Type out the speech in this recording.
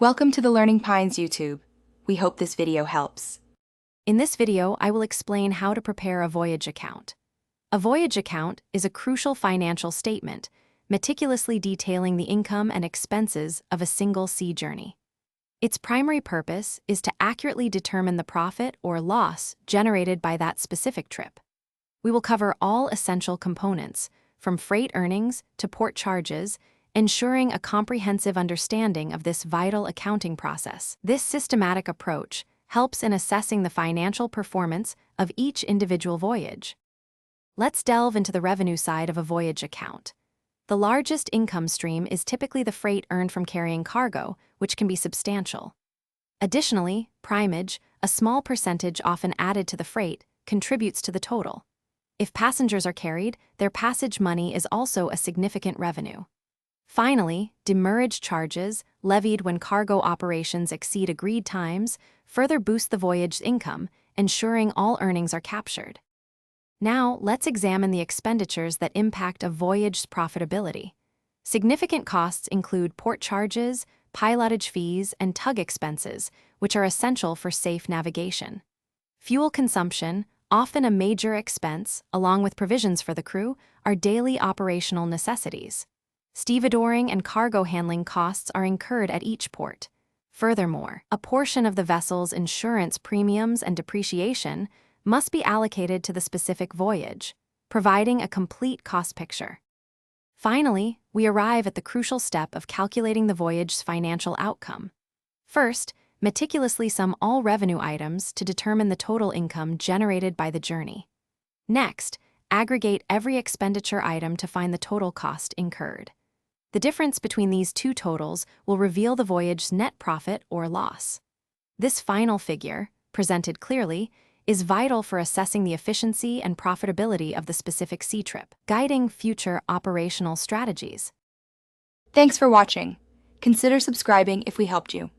Welcome to the Learning Pines YouTube. We hope this video helps. In this video, I will explain how to prepare a Voyage account. A Voyage account is a crucial financial statement, meticulously detailing the income and expenses of a single sea journey. Its primary purpose is to accurately determine the profit or loss generated by that specific trip. We will cover all essential components, from freight earnings to port charges, ensuring a comprehensive understanding of this vital accounting process. This systematic approach helps in assessing the financial performance of each individual voyage. Let's delve into the revenue side of a voyage account. The largest income stream is typically the freight earned from carrying cargo, which can be substantial. Additionally, primage, a small percentage often added to the freight, contributes to the total. If passengers are carried, their passage money is also a significant revenue. Finally, demurrage charges, levied when cargo operations exceed agreed times, further boost the voyage's income, ensuring all earnings are captured. Now, let's examine the expenditures that impact a voyage's profitability. Significant costs include port charges, pilotage fees, and tug expenses, which are essential for safe navigation. Fuel consumption, often a major expense, along with provisions for the crew, are daily operational necessities. Stevedoring and cargo handling costs are incurred at each port. Furthermore, a portion of the vessel's insurance premiums and depreciation must be allocated to the specific voyage, providing a complete cost picture. Finally, we arrive at the crucial step of calculating the voyage's financial outcome. First, meticulously sum all revenue items to determine the total income generated by the journey. Next, aggregate every expenditure item to find the total cost incurred. The difference between these two totals will reveal the voyage's net profit or loss. This final figure, presented clearly, is vital for assessing the efficiency and profitability of the specific sea trip, guiding future operational strategies. Thanks for watching. Consider subscribing if we helped you.